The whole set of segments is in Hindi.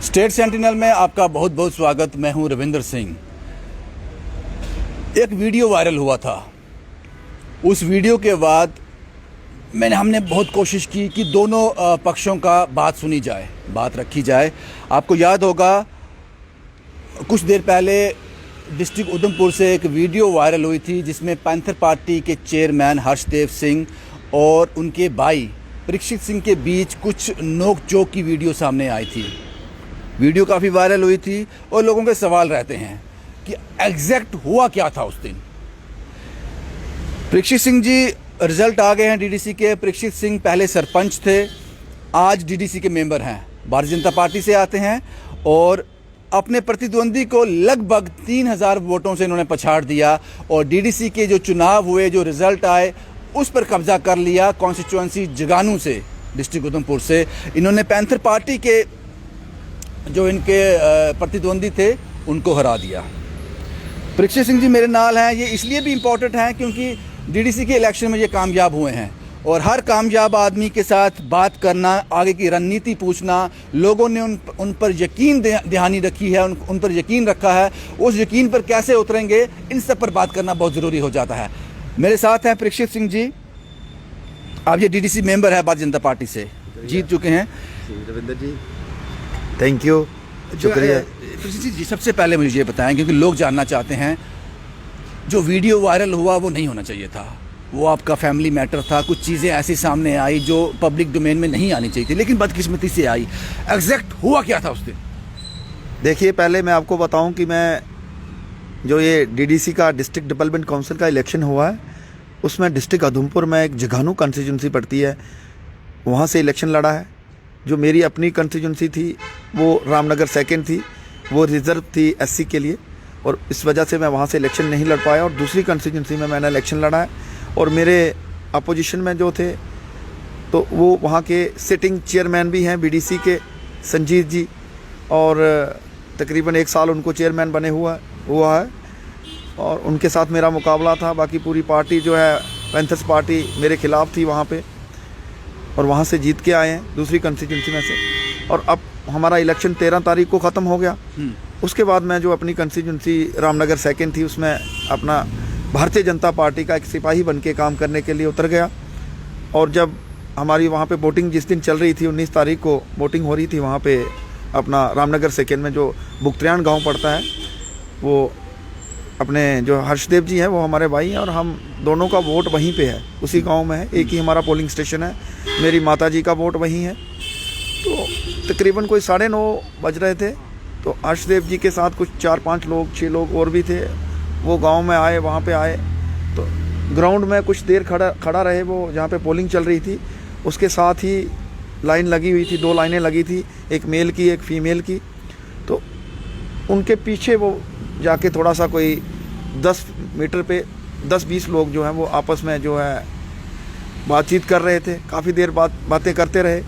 स्टेट सेंटिनल में आपका बहुत बहुत स्वागत। मैं हूं रविंदर सिंह। एक वीडियो वायरल हुआ था। उस वीडियो के बाद हमने बहुत कोशिश की कि दोनों पक्षों का बात सुनी जाए, बात रखी जाए। आपको याद होगा कुछ देर पहले डिस्ट्रिक्ट उधमपुर से एक वीडियो वायरल हुई थी जिसमें पैंथर पार्टी के चेयरमैन हर्षदेव सिंह और उनके भाई परीक्षित सिंह के बीच कुछ नोक झोंक की वीडियो सामने आई थी। वीडियो काफ़ी वायरल हुई थी और लोगों के सवाल रहते हैं कि एग्जैक्ट हुआ क्या था उस दिन। परीक्षित सिंह जी, रिजल्ट आ गए हैं डीडीसी के। परीक्षित सिंह पहले सरपंच थे, आज डीडीसी के मेंबर हैं। भारतीय जनता पार्टी से आते हैं और अपने प्रतिद्वंदी को लगभग 3000 वोटों से इन्होंने पछाड़ दिया और डीडीसी के जो चुनाव हुए, जो रिजल्ट आए, उस पर कब्जा कर लिया। कॉन्स्टिट्यूएंसी जगानू से, डिस्ट्रिक्ट उधमपुर से इन्होंने पैंथर पार्टी के जो इनके प्रतिद्वंदी थे उनको हरा दिया। परीक्षित सिंह जी मेरे नाल हैं। ये इसलिए भी इम्पोर्टेंट हैं क्योंकि डीडीसी के इलेक्शन में ये कामयाब हुए हैं और हर कामयाब आदमी के साथ बात करना, आगे की रणनीति पूछना, लोगों ने उन पर यकीन दहानी रखी है, उन पर यकीन रखा है, उस यकीन पर कैसे उतरेंगे, इन सब पर बात करना बहुत ज़रूरी हो जाता है। मेरे साथ हैं परीक्षित सिंह जी। आप ये डीडीसी मेंबर है, भारतीय जनता पार्टी से जीत चुके हैं। रविंदर जी, थैंक यू, शुक्रिया। परीक्षित जी, सबसे पहले मुझे ये बताएं क्योंकि लोग जानना चाहते हैं, जो वीडियो वायरल हुआ वो नहीं होना चाहिए था। वो आपका फैमिली मैटर था। कुछ चीज़ें ऐसी सामने आई जो पब्लिक डोमेन में नहीं आनी चाहिए थी, लेकिन बदकिस्मती से आई। एग्जैक्ट हुआ क्या था उस दिन? देखिए, पहले मैं आपको बताऊं कि मैं जो ये डीडीसी का डिस्ट्रिक्ट डेवलपमेंट काउंसिल का इलेक्शन हुआ है, उसमें डिस्ट्रिक्ट उधमपुर में एक जगानू कॉन्स्टिट्यूंसी पड़ती है, वहाँ से इलेक्शन लड़ा है। जो मेरी अपनी कॉन्स्टिट्यूंसी थी वो रामनगर सेकंड थी, वो रिजर्व थी एससी के लिए, और इस वजह से मैं वहाँ से इलेक्शन नहीं लड़ पाया। और दूसरी कॉन्स्टिट्यूंसी में मैंने इलेक्शन लड़ा है और मेरे अपोजिशन में जो थे तो वो वहाँ के सिटिंग चेयरमैन भी हैं बीडीसी के, संजीत जी, और तकरीबन 1 साल उनको चेयरमैन बने हुआ है और उनके साथ मेरा मुकाबला था। बाकी पूरी पार्टी जो है पैंथर्स पार्टी मेरे खिलाफ थी वहाँ पे, और वहाँ से जीत के आए हैं दूसरी कॉन्स्टिट्यूंसी में से। और अब हमारा इलेक्शन 13 तारीख को ख़त्म हो गया। उसके बाद मैं जो अपनी कॉन्स्टिट्यूंसी रामनगर सेकंड थी उसमें अपना भारतीय जनता पार्टी का एक सिपाही बन के काम करने के लिए उतर गया। और जब हमारी वहाँ पे वोटिंग जिस दिन चल रही थी, 19 तारीख को वोटिंग हो रही थी वहाँ पे अपना रामनगर सेकंड में, जो बुकत्रियान गाँव पड़ता है, वो अपने जो हर्षदेव जी हैं वो हमारे भाई हैं और हम दोनों का वोट वहीं पे है, उसी गांव में है। एक ही हमारा पोलिंग स्टेशन है। मेरी माता जी का वोट वहीं है। तो तकरीबन कोई 9:30 बज रहे थे तो हर्षदेव जी के साथ कुछ 4-5 लोग, 6 लोग और भी थे, वो गांव में आए, वहाँ पे आए तो ग्राउंड में कुछ देर खड़ा रहे। वो जहाँ पे पोलिंग चल रही थी उसके साथ ही लाइन लगी हुई थी, 2 लाइनें लगी थी, एक मेल की एक फीमेल की। तो उनके पीछे वो जाके थोड़ा सा कोई 10 मीटर पे 10-20 लोग जो हैं वो आपस में जो है बातचीत कर रहे थे। काफ़ी देर बातें करते रहे।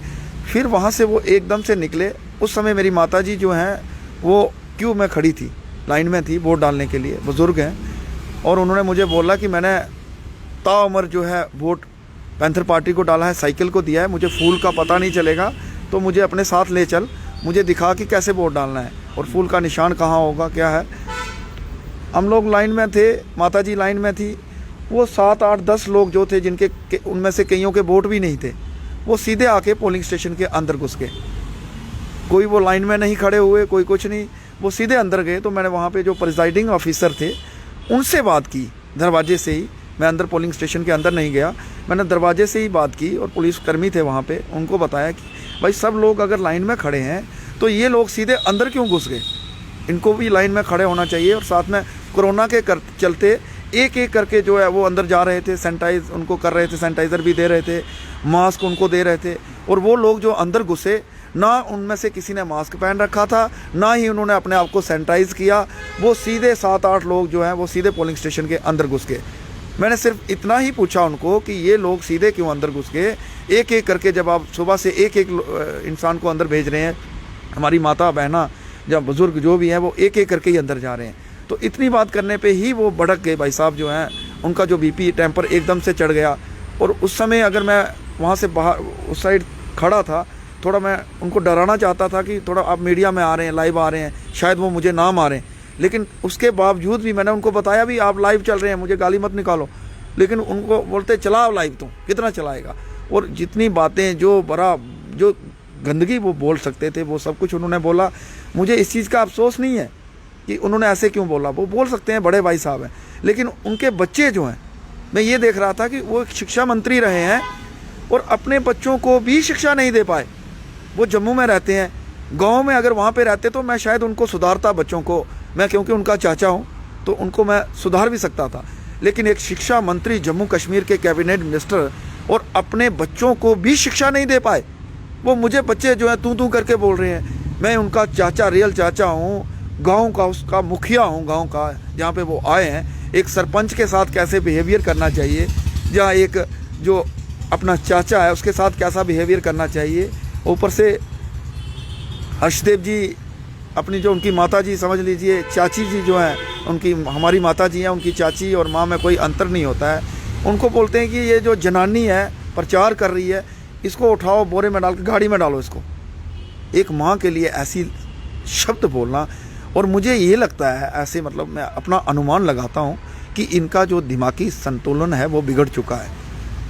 फिर वहाँ से वो एकदम से निकले। उस समय मेरी माताजी जो हैं वो क्यू में खड़ी थी, लाइन में थी वोट डालने के लिए, बुज़ुर्ग हैं, और उन्होंने मुझे बोला कि मैंने ताउम्र जो है वोट पैंथर पार्टी को डाला है, साइकिल को दिया है, मुझे फूल का पता नहीं चलेगा तो मुझे अपने साथ ले चल, मुझे दिखा कि कैसे वोट डालना है और फूल का निशान कहाँ होगा, क्या है। हम लोग लाइन में थे, माताजी लाइन में थी। वो 7-8-10 लोग जो थे जिनके उनमें से कईयों के वोट भी नहीं थे, वो सीधे आके पोलिंग स्टेशन के अंदर घुस गए। कोई वो लाइन में नहीं खड़े हुए, कोई कुछ नहीं, वो सीधे अंदर गए। तो मैंने वहाँ पे जो प्रिजाइडिंग ऑफिसर थे उनसे बात की दरवाजे से ही। मैं अंदर पोलिंग स्टेशन के अंदर नहीं गया, मैंने दरवाजे से ही बात की और पुलिसकर्मी थे वहाँ पे, उनको बताया कि भाई सब लोग अगर लाइन में खड़े हैं तो ये लोग सीधे अंदर क्यों घुस गए, इनको भी लाइन में खड़े होना चाहिए। और साथ में कोरोना के चलते एक एक करके जो है वो अंदर जा रहे थे, सैनिटाइज उनको कर रहे थे, सैनिटाइज़र भी दे रहे थे, मास्क उनको दे रहे थे। और वो लोग जो अंदर घुसे, ना उनमें से किसी ने मास्क पहन रखा था, ना ही उन्होंने अपने आप को सैनिटाइज़ किया। वो सीधे 7-8 लोग जो हैं वो सीधे पोलिंग स्टेशन के अंदर घुस गए। मैंने सिर्फ इतना ही पूछा उनको कि ये लोग सीधे क्यों अंदर घुस गए। एक एक करके जब आप सुबह से एक एक इंसान को अंदर भेज रहे हैं, हमारी माता बहना जब बुज़ुर्ग जो भी हैं वो एक एक करके ही अंदर जा रहे हैं, तो इतनी बात करने पे ही वो भड़क गए। भाई साहब जो हैं उनका जो बीपी टेम्पर एकदम से चढ़ गया। और उस समय अगर मैं वहाँ से बाहर उस साइड खड़ा था थोड़ा मैं उनको डराना चाहता था कि थोड़ा आप मीडिया में आ रहे हैं, लाइव आ रहे हैं, शायद वो मुझे ना मारें। लेकिन उसके बावजूद भी मैंने उनको बताया भी आप लाइव चल रहे हैं, मुझे गाली मत निकालो। लेकिन उनको बोलते चलाओ लाइव, तुम कितना चलाएगा। और जितनी बातें जो गंदगी वो बोल सकते थे वो सब कुछ उन्होंने बोला। मुझे इस चीज़ का अफसोस नहीं है कि उन्होंने ऐसे क्यों बोला, वो बोल सकते हैं, बड़े भाई साहब हैं। लेकिन उनके बच्चे जो हैं, मैं ये देख रहा था कि वो एक शिक्षा मंत्री रहे हैं और अपने बच्चों को भी शिक्षा नहीं दे पाए। वो जम्मू में रहते हैं, गांव में अगर वहाँ पे रहते तो मैं शायद उनको सुधारता, बच्चों को मैं, क्योंकि उनका चाचा हूँ तो उनको मैं सुधार भी सकता था। लेकिन एक शिक्षा मंत्री जम्मू कश्मीर के कैबिनेट मिनिस्टर और अपने बच्चों को भी शिक्षा नहीं दे पाए। वो मुझे बच्चे जो हैं तू करके बोल रहे हैं। मैं उनका चाचा, रियल चाचा हूँ, गांव का उसका मुखिया हूँ, गांव का जहाँ पे वो आए हैं। एक सरपंच के साथ कैसे बिहेवियर करना चाहिए, या एक जो अपना चाचा है उसके साथ कैसा बिहेवियर करना चाहिए। ऊपर से हर्षदेव जी, अपनी जो उनकी माता जी, समझ लीजिए चाची जी जो हैं उनकी, हमारी माता जी हैं, उनकी चाची और माँ में कोई अंतर नहीं होता है। उनको बोलते हैं कि ये जो जनानी है प्रचार कर रही है, इसको उठाओ, बोरे में डाल के गाड़ी में डालो इसको। एक माँ के लिए ऐसी शब्द बोलना, और मुझे ये लगता है ऐसे, मतलब मैं अपना अनुमान लगाता हूँ कि इनका जो दिमागी संतुलन है वो बिगड़ चुका है।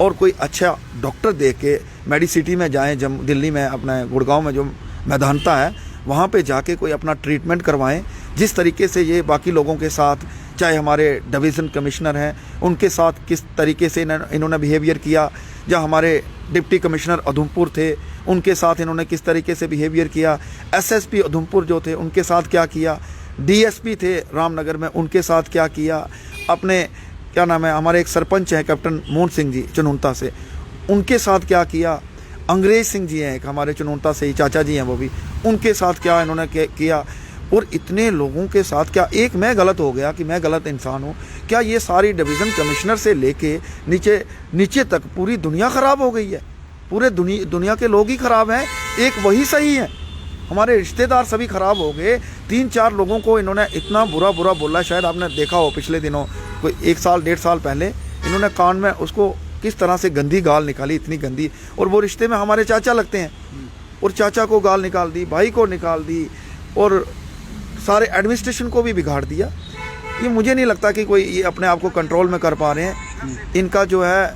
और कोई अच्छा डॉक्टर देख के मेडिसिटी में जाएं, दिल्ली में अपने गुड़गांव में जो मैदानता है वहाँ पे जाके कोई अपना ट्रीटमेंट करवाएं। जिस तरीके से ये बाकी लोगों के साथ, चाहे हमारे डिवीज़न कमिश्नर हैं उनके साथ किस तरीके से इन्होंने बिहेवियर किया, या हमारे डिप्टी कमिश्नर उधमपुर थे उनके साथ इन्होंने किस तरीके से बिहेवियर किया, एसएसपी उधमपुर जो थे उनके साथ क्या किया, डीएसपी थे रामनगर में उनके साथ क्या किया, अपने क्या नाम है, हमारे एक सरपंच हैं कैप्टन मोहन सिंह जी चुनौता से, उनके साथ क्या किया, अंग्रेज सिंह जी हैं एक हमारे चुनौता से ही चाचा जी हैं वो भी, उनके साथ क्या इन्होंने किया। और इतने लोगों के साथ क्या एक मैं गलत हो गया कि मैं गलत इंसान हूँ? क्या ये सारी डिवीज़न कमिश्नर से लेके नीचे तक पूरी दुनिया ख़राब हो गई है? पूरे दुनिया के लोग ही ख़राब हैं, एक वही सही है? हमारे रिश्तेदार सभी ख़राब हो गए। 3-4 लोगों को इन्होंने इतना बुरा बोला, शायद आपने देखा हो पिछले दिनों, कोई 1 साल 1.5 साल पहले इन्होंने कान में उसको किस तरह से गंदी गाल निकाली, इतनी गंदी। और वो रिश्ते में हमारे चाचा लगते हैं, और चाचा को गाल निकाल दी, भाई को निकाल दी, और सारे एडमिनिस्ट्रेशन को भी बिगाड़ दिया। ये मुझे नहीं लगता कि कोई ये अपने आप को कंट्रोल में कर पा रहे हैं। इनका जो है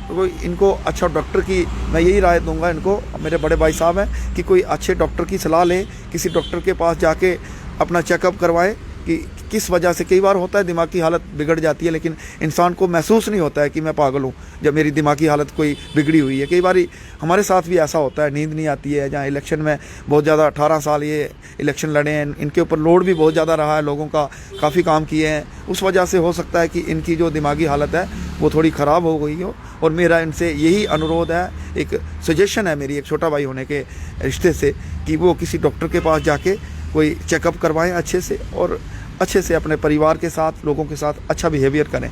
कोई, इनको अच्छा डॉक्टर की मैं यही राय दूंगा इनको, मेरे बड़े भाई साहब हैं, कि कोई अच्छे डॉक्टर की सलाह लें, किसी डॉक्टर के पास जाके अपना चेकअप करवाएं कि किस वजह से। कई बार होता है दिमागी हालत बिगड़ जाती है, लेकिन इंसान को महसूस नहीं होता है कि मैं पागल हूँ जब मेरी दिमागी हालत कोई बिगड़ी हुई है। कई बार हमारे साथ भी ऐसा होता है, नींद नहीं आती है, जहाँ इलेक्शन में बहुत ज़्यादा 18 साल ये इलेक्शन लड़े हैं, इनके ऊपर लोड भी बहुत ज़्यादा रहा है, लोगों का काफ़ी काम किए हैं, उस वजह से हो सकता है कि इनकी जो दिमागी हालत है वो थोड़ी ख़राब हो गई हो। और मेरा इनसे यही अनुरोध है, एक सजेशन है मेरी, एक छोटा भाई होने के रिश्ते से, कि वो किसी डॉक्टर के पास जाके कोई चेकअप करवाएं अच्छे से, और अच्छे से अपने परिवार के साथ, लोगों के साथ अच्छा बिहेवियर करें।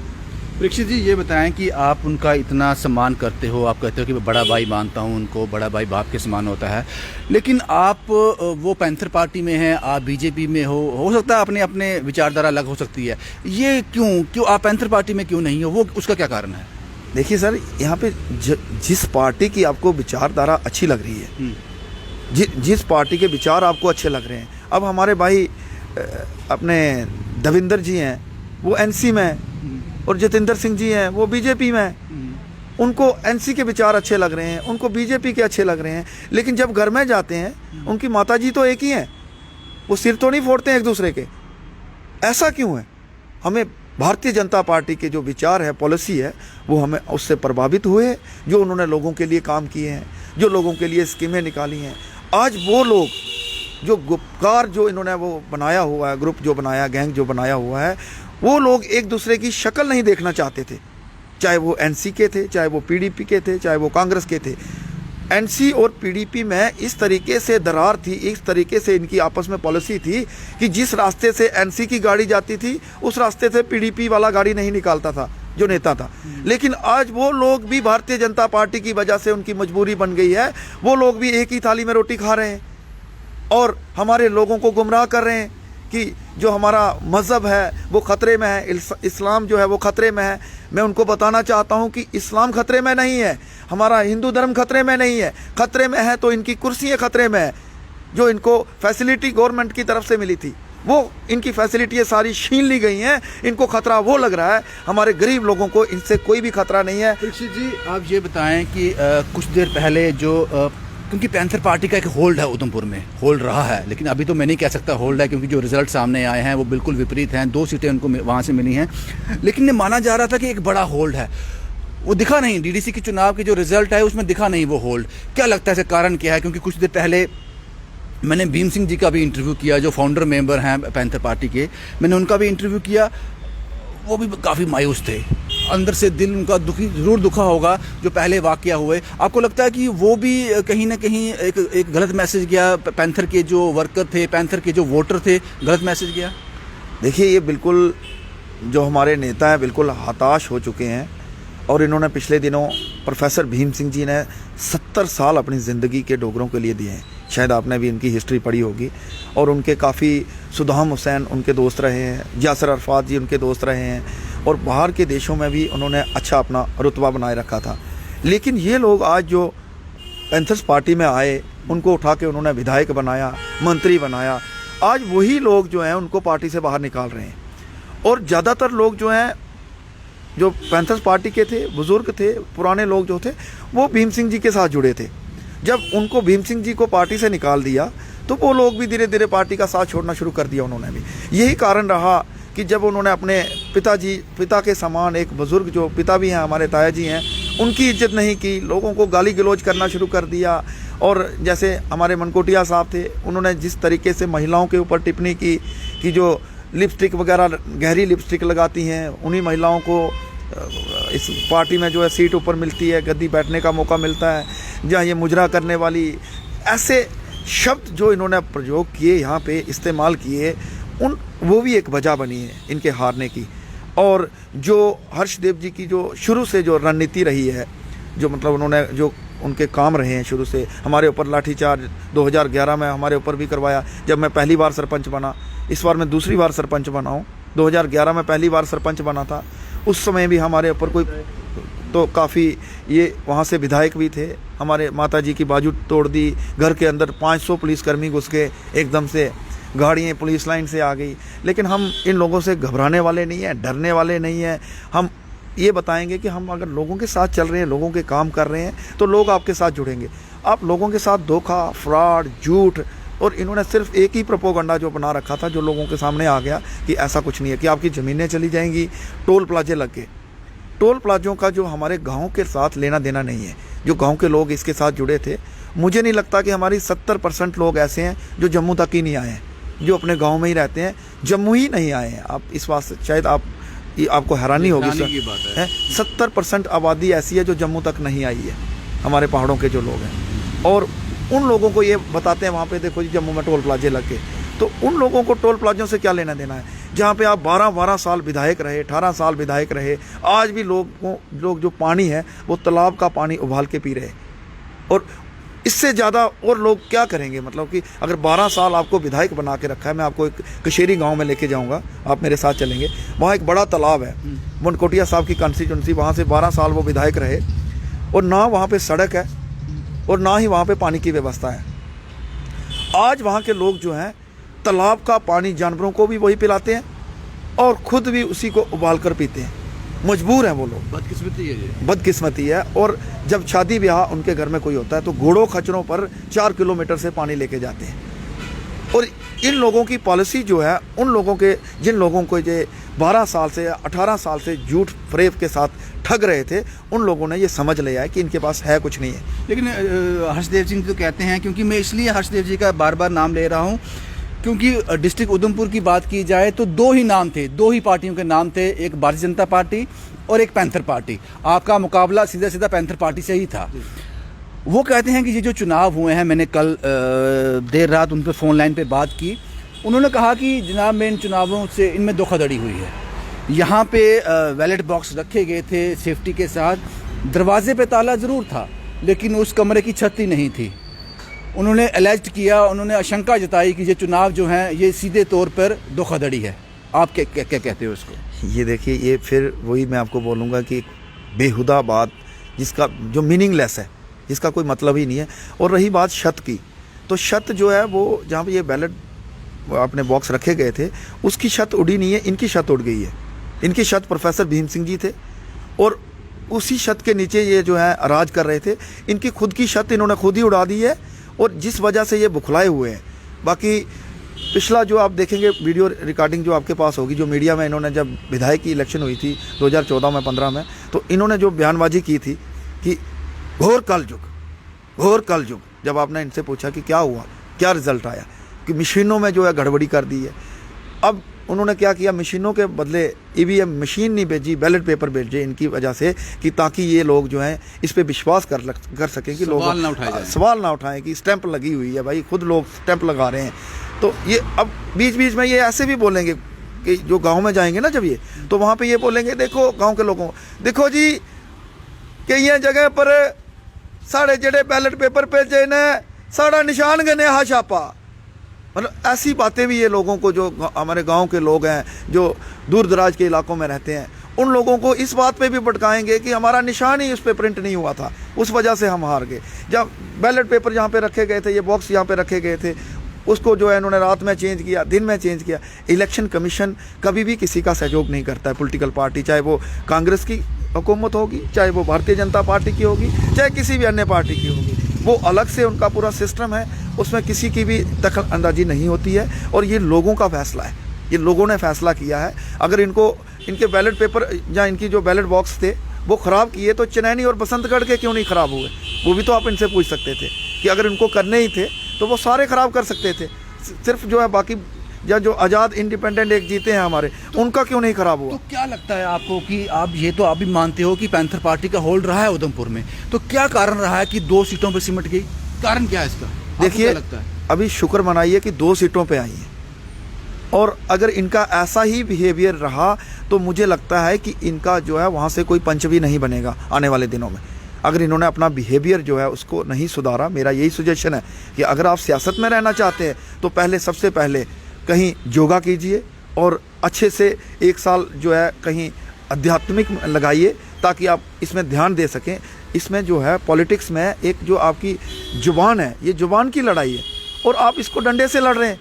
परीक्षित जी, ये बताएं कि आप उनका इतना सम्मान करते हो, आप कहते हो कि मैं बड़ा भाई मानता हूं उनको, बड़ा भाई बाप के समान होता है, लेकिन आप वो पैंथर पार्टी में हैं, आप बीजेपी में हो सकता है अपने अपने विचारधारा अलग हो सकती है, ये क्यों आप पैंथर पार्टी में क्यों नहीं हो, वो उसका क्या कारण है? देखिए सर, यहाँ पे जिस पार्टी की आपको विचारधारा अच्छी लग रही है, जिस पार्टी के विचार आपको अच्छे लग रहे हैं, अब हमारे भाई अपने देवेंद्र जी हैं वो एनसी में, और जितेंद्र सिंह जी हैं वो बीजेपी में, उनको एनसी के विचार अच्छे लग रहे हैं, उनको बीजेपी के अच्छे लग रहे हैं, लेकिन जब घर में जाते हैं उनकी माता जी तो एक ही हैं, वो सिर तो नहीं फोड़ते हैं एक दूसरे के। ऐसा क्यों है? हमें भारतीय जनता पार्टी के जो विचार है, पॉलिसी है, वो हमें उससे प्रभावित हुए, जो उन्होंने लोगों के लिए काम किए हैं, जो लोगों के लिए स्कीमें निकाली हैं। आज वो लोग जो गुपकार जो इन्होंने वो बनाया हुआ है, ग्रुप जो बनाया, गैंग जो बनाया हुआ है, वो लोग एक दूसरे की शक्ल नहीं देखना चाहते थे, चाहे वो एनसी के थे, चाहे वो पीडीपी के थे, चाहे वो कांग्रेस के थे। एनसी और पीडीपी में इस तरीके से दरार थी, इस तरीके से इनकी आपस में पॉलिसी थी कि जिस रास्ते से एनसी की गाड़ी जाती थी उस रास्ते से पीडीपी वाला गाड़ी नहीं निकालता था जो नेता था। लेकिन आज वो लोग भी भारतीय जनता पार्टी की वजह से उनकी मजबूरी बन गई है, वो लोग भी एक ही थाली में रोटी खा रहे हैं और हमारे लोगों को गुमराह कर रहे हैं कि जो हमारा मज़हब है वो ख़तरे में है, इस्लाम जो है वो ख़तरे में है। मैं उनको बताना चाहता हूँ कि इस्लाम ख़तरे में नहीं है, हमारा हिंदू धर्म ख़तरे में नहीं है। ख़तरे में है तो इनकी कुर्सियाँ ख़तरे में है। जो इनको फैसिलिटी गवर्नमेंट की तरफ से मिली थी वो इनकी फैसिलिटियाँ सारी छीन ली गई हैं। इनको ख़तरा वो लग रहा है, हमारे गरीब लोगों को इनसे कोई भी ख़तरा नहीं है। परीक्षित जी, आप ये बताएं कि कुछ देर पहले जो क्योंकि पैंथर पार्टी का एक होल्ड है उधमपुर में, होल्ड रहा है, लेकिन अभी तो मैं नहीं कह सकता होल्ड है क्योंकि जो रिजल्ट सामने आए हैं वो बिल्कुल विपरीत हैं। 2 सीटें उनको वहाँ से मिली हैं, लेकिन माना जा रहा था कि एक बड़ा होल्ड है, वो दिखा नहीं। डीडीसी के चुनाव के जो रिजल्ट है उसमें दिखा नहीं वो होल्ड। क्या लगता है इसका कारण क्या है? क्योंकि कुछ देर पहले मैंने भीम सिंह जी का भी इंटरव्यू किया, जो फाउंडर मेंबर हैं पैंथर पार्टी के, मैंने उनका भी इंटरव्यू किया। वो भी काफ़ी मायूस थे, अंदर से दिल उनका ज़रूर दुखा होगा जो पहले वाक़या हुए। आपको लगता है कि वो भी कहीं ना कहीं एक गलत मैसेज गया, पैंथर के जो वर्कर थे, पैंथर के जो वोटर थे, गलत मैसेज गया? देखिए, ये बिल्कुल जो हमारे नेता हैं बिल्कुल हताश हो चुके हैं और इन्होंने पिछले दिनों प्रोफेसर भीम सिंह जी ने 70 साल अपनी ज़िंदगी के डोगरों के लिए दिए हैं। शायद आपने भी इनकी हिस्ट्री पढ़ी होगी। और उनके काफ़ी सद्दाम हुसैन उनके दोस्त रहे हैं, यासर अरफात जी उनके दोस्त रहे हैं, और बाहर के देशों में भी उन्होंने अच्छा अपना रुतबा बनाए रखा था। लेकिन ये लोग आज जो पैंथर्स पार्टी में आए, उनको उठा के उन्होंने विधायक बनाया, मंत्री बनाया। आज वही लोग जो हैं उनको पार्टी से बाहर निकाल रहे हैं। और ज़्यादातर लोग जो हैं जो पैंथर्स पार्टी के थे, बुज़ुर्ग थे, पुराने लोग जो थे, वो भीम सिंह जी के साथ जुड़े थे। जब उनको भीम सिंह जी को पार्टी से निकाल दिया तो वो लोग भी धीरे धीरे पार्टी का साथ छोड़ना शुरू कर दिया उन्होंने भी। यही कारण रहा कि जब उन्होंने अपने पिता के समान एक बुज़ुर्ग जो पिता भी हैं हमारे ताया जी हैं, उनकी इज्जत नहीं की, लोगों को गाली गलौज करना शुरू कर दिया। और जैसे हमारे मनकोटिया साहब थे, उन्होंने जिस तरीके से महिलाओं के ऊपर टिप्पणी की कि जो लिपस्टिक वगैरह गहरी लिपस्टिक लगाती हैं उन्हीं महिलाओं को इस पार्टी में जो है सीट ऊपर मिलती है, गद्दी बैठने का मौका मिलता है, जहाँ ये मुजरा करने वाली, ऐसे शब्द जो इन्होंने प्रयोग किए, यहाँ पे इस्तेमाल किए, वो भी एक वजह बनी है इनके हारने की। और जो हर्षदेव जी की जो शुरू से जो रणनीति रही है, जो मतलब उन्होंने जो उनके काम रहे हैं शुरू से, हमारे ऊपर लाठीचार्ज 2011 में हमारे ऊपर भी करवाया जब मैं पहली बार सरपंच बना। इस बार मैं दूसरी बार सरपंच बना हूँ। 2011 में पहली बार सरपंच बना था, उस समय भी हमारे ऊपर कोई तो काफ़ी ये वहाँ से विधायक भी थे, हमारे माता जी की बाजू तोड़ दी, घर के अंदर 500 पुलिसकर्मी घुस के एकदम से, गाड़ियाँ पुलिस लाइन से आ गई। लेकिन हम इन लोगों से घबराने वाले नहीं हैं, डरने वाले नहीं हैं। हम ये बताएंगे कि हम अगर लोगों के साथ चल रहे हैं, लोगों के काम कर रहे हैं, तो लोग आपके साथ जुड़ेंगे। आप लोगों के साथ धोखा, फ्रॉड, झूठ, और इन्होंने सिर्फ एक ही प्रोपोगंडा जो बना रखा था, जो लोगों के सामने आ गया कि ऐसा कुछ नहीं है, कि आपकी ज़मीनें चली जाएंगी, टोल प्लाजे लग गए। टोल प्लाजों का जो हमारे गाँव के साथ लेना देना नहीं है, जो गाँव के लोग इसके साथ जुड़े थे। मुझे नहीं लगता कि हमारी 70% लोग ऐसे हैं जो जम्मू तक ही नहीं आए हैं, जो अपने गाँव में ही रहते हैं, जम्मू ही नहीं आए हैं। आप इस बात से शायद आपको हैरानी होगी सर, 70% आबादी ऐसी है जो जम्मू तक नहीं आई है, हमारे पहाड़ों के जो लोग हैं। और उन लोगों को ये बताते हैं वहाँ पे देखो जी जम्मू में टोल प्लाजे लग गए, तो उन लोगों को टोल प्लाजों से क्या लेना देना है? जहाँ पे आप 12-12 साल विधायक रहे, 18 साल विधायक रहे, आज भी लोग जो पानी है वो तालाब का पानी उबाल के पी रहे। और इससे ज़्यादा और लोग क्या करेंगे? मतलब कि अगर 12 साल आपको विधायक बना के रखा है, मैं आपको एक कशेरी गांव में लेके जाऊंगा, आप मेरे साथ चलेंगे। वहाँ एक बड़ा तालाब है, मनकोटिया साहब की कंस्टिट्यूंसी, वहाँ से 12 साल वो विधायक रहे, और ना वहाँ पे सड़क है और ना ही वहाँ पे पानी की व्यवस्था है। आज वहाँ के लोग जो हैं तालाब का पानी जानवरों को भी वही पिलाते हैं और ख़ुद भी उसी को उबाल कर पीते हैं। मजबूर हैं वो लोग। बदकिस्मती है ये, बदकिस्मती है। और जब शादी ब्याह उनके घर में कोई होता है तो घोड़ों खच्चरों पर 4 किलोमीटर से पानी लेके जाते हैं। और इन लोगों की पॉलिसी जो है, उन लोगों के जिन लोगों को ये 12 साल से 18 साल से झूठ फरेब के साथ ठग रहे थे, उन लोगों ने ये समझ लिया है कि इनके पास है कुछ नहीं है। लेकिन हर्षदेव सिंह तो कहते हैं, क्योंकि मैं इसलिए हर्षदेव जी का बार बार नाम ले रहा हूँ क्योंकि डिस्ट्रिक्ट उधमपुर की बात की जाए तो 2 ही नाम थे, 2 ही पार्टियों के नाम थे, एक भारतीय जनता पार्टी और एक पैंथर पार्टी। आपका मुकाबला सीधा सीधा पैंथर पार्टी से ही था। वो कहते हैं कि ये जो चुनाव हुए हैं, मैंने कल देर रात उन पर फ़ोन लाइन पे बात की, उन्होंने कहा कि जनाब मैं इन चुनावों से इनमें धोखाधड़ी हुई है। यहाँ पे बैलेट बॉक्स रखे गए थे सेफ्टी के साथ, दरवाजे पे ताला ज़रूर था लेकिन उस कमरे की छत ही नहीं थी। उन्होंने एलेज्ड किया, उन्होंने आशंका जताई कि ये चुनाव जो हैं ये सीधे तौर पर धोखाधड़ी है। आप क्या कहते हो इसको? ये देखिए, ये फिर वही मैं आपको बोलूँगा कि बेहुदा बात, जिसका जो मीनिंगलेस है, जिसका कोई मतलब ही नहीं है। और रही बात छत की, तो छत जो है वो जहाँ पे ये बैलेट अपने बॉक्स रखे गए थे उसकी छत उड़ी नहीं है, इनकी छत उड़ गई है। इनकी छत प्रोफेसर भीम सिंह जी थे और उसी छत के नीचे ये जो है राज कर रहे थे। इनकी खुद की छत इन्होंने खुद ही उड़ा दी है और जिस वजह से ये बुखलाए हुए हैं। बाकी पिछला जो आप देखेंगे वीडियो रिकॉर्डिंग जो आपके पास होगी, जो मीडिया में इन्होंने जब विधायक की इलेक्शन हुई थी 2014 में 15 में, तो इन्होंने जो बयानबाजी की थी कि घोर कलयुग, जब आपने इनसे पूछा कि क्या हुआ, क्या रिजल्ट आया, कि मशीनों में जो है गड़बड़ी कर दी है। अब उन्होंने क्या किया, मशीनों के बदले ईवीएम मशीन नहीं भेजी, बैलेट पेपर भेजे इनकी वजह से, कि ताकि ये लोग जो हैं इस पे विश्वास कर सकें कि लोग सवाल ना उठाएं कि स्टैंप लगी हुई है। भाई खुद लोग स्टैंप लगा रहे हैं। तो ये अब बीच बीच में ये ऐसे भी बोलेंगे कि जो गांव में जाएंगे ना जब ये, तो वहाँ पे ये बोलेंगे, देखो गांव के लोगों, देखो जी कि ये जगह पर साढ़े जेड़े बैलेट पेपर भेजे ने साड़ा निशान गने हा छापा। मतलब ऐसी बातें भी ये लोगों को, जो हमारे गांव के लोग हैं जो दूर दराज के इलाकों में रहते हैं, उन लोगों को इस बात पे भी भटकाएंगे कि हमारा निशान ही उस पर प्रिंट नहीं हुआ था, उस वजह से हम हार गए। जब बैलेट पेपर जहाँ पे रखे गए थे, ये बॉक्स यहाँ पे रखे गए थे, उसको जो है इन्होंने रात में चेंज किया, दिन में चेंज किया। इलेक्शन कमीशन कभी भी किसी का सहयोग नहीं करता है। पॉलिटिकल पार्टी, चाहे वो कांग्रेस की हुकूमत होगी, चाहे वो भारतीय जनता पार्टी की होगी, चाहे किसी भी अन्य पार्टी की होगी, वो अलग से उनका पूरा सिस्टम है, उसमें किसी की भी दखल अंदाजी नहीं होती है। और ये लोगों का फैसला है, ये लोगों ने फैसला किया है। अगर इनके बैलेट पेपर या इनकी जो बैलेट बॉक्स थे वो ख़राब किए, तो चनैनी और बसंतगढ़ के क्यों नहीं ख़राब हुए? वो भी तो आप इनसे पूछ सकते थे कि अगर इनको करने ही थे तो वो सारे ख़राब कर सकते थे। सिर्फ जो है बाकी या जो आज़ाद इंडिपेंडेंट एक जीते हैं हमारे, उनका क्यों नहीं ख़राब हुआ? तो क्या लगता है आपको कि आप भी मानते हो कि पैंथर पार्टी का होल्ड रहा है उधमपुर में, तो क्या कारण रहा है कि 2 सीटों पर सिमट गई? कारण क्या है इसका? देखिए, अभी शुक्र मनाइए कि 2 सीटों पे आई हैं, और अगर इनका ऐसा ही बिहेवियर रहा तो मुझे लगता है कि इनका जो है वहाँ से कोई पंच भी नहीं बनेगा आने वाले दिनों में। अगर इन्होंने अपना बिहेवियर जो है उसको नहीं सुधारा, मेरा यही सजेशन है कि अगर आप सियासत में रहना चाहते हैं तो सबसे पहले कहीं योगा कीजिए और अच्छे से 1 साल जो है कहीं आध्यात्मिक लगाइए, ताकि आप इसमें ध्यान दे सकें। इसमें जो है पॉलिटिक्स में एक जो आपकी जुबान है, ये जुबान की लड़ाई है, और आप इसको डंडे से लड़ रहे हैं।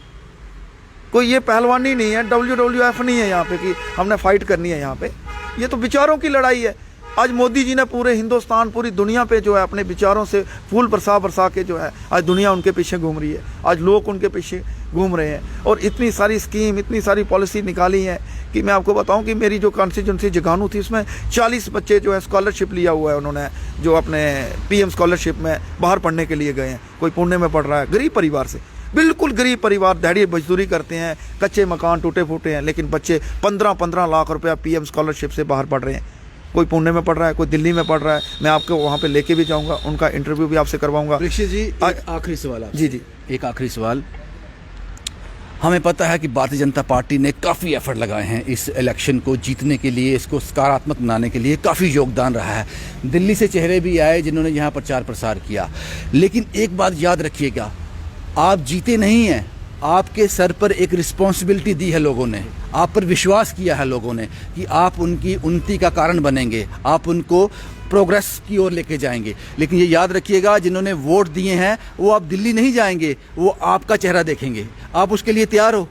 कोई ये पहलवानी नहीं है, WWF नहीं है यहाँ पे कि हमने फाइट करनी है यहाँ पे। ये तो विचारों की लड़ाई है। आज मोदी जी ने पूरे हिंदुस्तान, पूरी दुनिया पे जो है अपने विचारों से फूल बरसा के जो है आज दुनिया उनके पीछे घूम रही है, आज लोग उनके पीछे घूम रहे हैं। और इतनी सारी स्कीम, इतनी सारी पॉलिसी निकाली है कि मैं आपको बताऊं कि मेरी जो कॉन्स्टिट्यूंसी जगानू थी, उसमें 40 बच्चे जो है स्कॉलरशिप लिया हुआ है उन्होंने, जो अपने PM स्कॉलरशिप में बाहर पढ़ने के लिए गए हैं। कोई पुणे में पढ़ रहा है, गरीब परिवार से, बिल्कुल गरीब परिवार, दिहाड़ी मजदूरी करते हैं, कच्चे मकान टूटे फूटे हैं, लेकिन बच्चे 15-15 लाख रुपया PM स्कॉलरशिप से बाहर पढ़ रहे हैं। कोई पुणे में पढ़ रहा है, कोई दिल्ली में पढ़ रहा है। मैं आपको वहाँ पे लेके भी जाऊँगा, उनका इंटरव्यू भी आपसे करवाऊँगा। परीक्षित जी, एक आखिरी सवाल आपसे। जी, एक आखिरी सवाल। हमें पता है कि भारतीय जनता पार्टी ने काफ़ी एफर्ट लगाए हैं इस इलेक्शन को जीतने के लिए, इसको सकारात्मक बनाने के लिए काफ़ी योगदान रहा है। दिल्ली से चेहरे भी आए जिन्होंने यहाँ प्रचार प्रसार किया, लेकिन एक बात याद रखिएगा, आप जीते नहीं हैं, आपके सर पर एक रिस्पॉन्सिबिलिटी दी है लोगों ने, आप पर विश्वास किया है लोगों ने कि आप उनकी उन्नति का कारण बनेंगे, आप उनको प्रोग्रेस की ओर लेके जाएंगे। लेकिन ये याद रखिएगा, जिन्होंने वोट दिए हैं वो अब दिल्ली नहीं जाएंगे, वो आपका चेहरा देखेंगे। आप उसके लिए तैयार हो?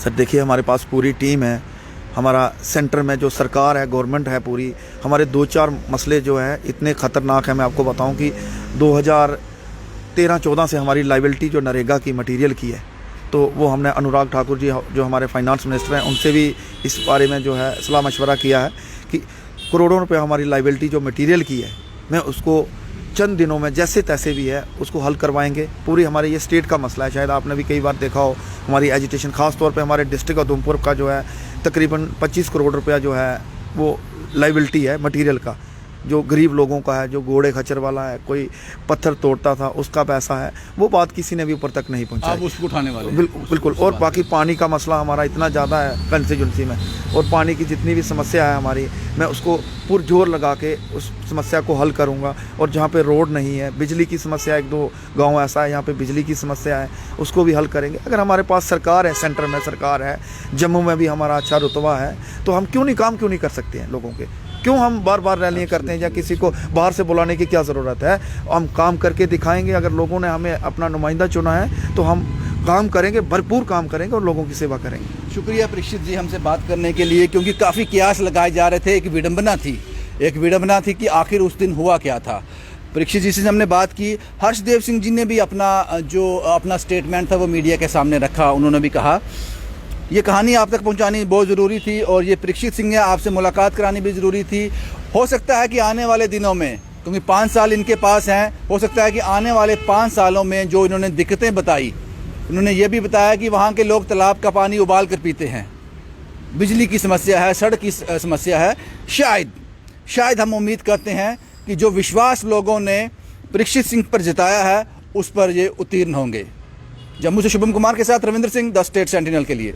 सर देखिए, हमारे पास पूरी टीम है, हमारा सेंटर में जो सरकार है, गवर्नमेंट है पूरी। हमारे 2-4 मसले जो है इतने ख़तरनाक हैं, मैं आपको बताऊं कि 2013-14 से हमारी लाइबिलिटी जो नरेगा की मटेरियल की है, तो वो हमने अनुराग ठाकुर जी जो हमारे फाइनेंस मिनिस्टर हैं उनसे भी इस बारे में जो है सलाह मशवरा किया है कि करोड़ों रुपए हमारी लाइबिलिटी जो मटेरियल की है, मैं उसको चंद दिनों में जैसे तैसे भी है उसको हल करवाएंगे। पूरी हमारे ये स्टेट का मसला है, शायद आपने भी कई बार देखा हो हमारी एजिटेशन, ख़ास तौर पे हमारे डिस्ट्रिक्ट उधमपुर का जो है तकरीबन 25 करोड़ रुपया जो है वो लाइबिलिटी है मटेरियल का। जो गरीब लोगों का है, जो घोड़े खच्चर वाला है, कोई पत्थर तोड़ता था, उसका पैसा है, वो बात किसी ने भी ऊपर तक नहीं पहुंचाई। आप उसको उठाने वाले हैं। बिल्कुल। और बाकी पानी का मसला हमारा इतना ज़्यादा है कंस्टिट्यूंसी में, और पानी की जितनी भी समस्या है हमारी, मैं उसको पुरजोर लगा के उस समस्या को हल करूँगा। और जहाँ पे रोड नहीं है, बिजली की समस्या, 1-2 गाँव ऐसा है यहाँ पे बिजली की समस्या है, उसको भी हल करेंगे। अगर हमारे पास सरकार है, सेंटर में सरकार है, जम्मू में भी हमारा अच्छा रुतबा है, तो हम क्यों नहीं कर सकते हैं लोगों के? क्यों हम बार बार रैलियाँ करते हैं, या किसी को बाहर से बुलाने की क्या ज़रूरत है? हम काम करके दिखाएंगे। अगर लोगों ने हमें अपना नुमाइंदा चुना है तो हम काम करेंगे, भरपूर काम करेंगे और लोगों की सेवा करेंगे। शुक्रिया परीक्षित जी हमसे बात करने के लिए, क्योंकि काफ़ी कियास लगाए जा रहे थे। एक विडंबना थी कि आखिर उस दिन हुआ क्या था। परीक्षित जी से हमने बात की। हर्षदेव सिंह जी ने भी अपना स्टेटमेंट था वो मीडिया के सामने रखा। उन्होंने भी कहा ये कहानी आप तक पहुंचानी बहुत ज़रूरी थी, और ये परीक्षित सिंह ने आपसे मुलाकात करानी भी ज़रूरी थी। हो सकता है कि आने वाले दिनों में, क्योंकि 5 साल इनके पास हैं, हो सकता है कि आने वाले 5 सालों में जो इन्होंने दिक्कतें बताई, उन्होंने ये भी बताया कि वहाँ के लोग तालाब का पानी उबाल कर पीते हैं, बिजली की समस्या है, सड़क की समस्या है। शायद हम उम्मीद करते हैं कि जो विश्वास लोगों ने परीक्षित सिंह पर जताया है उस पर ये उत्तीर्ण होंगे। जम्मू से शुभम कुमार के साथ Ravindra Singh, the state sentinel के लिए।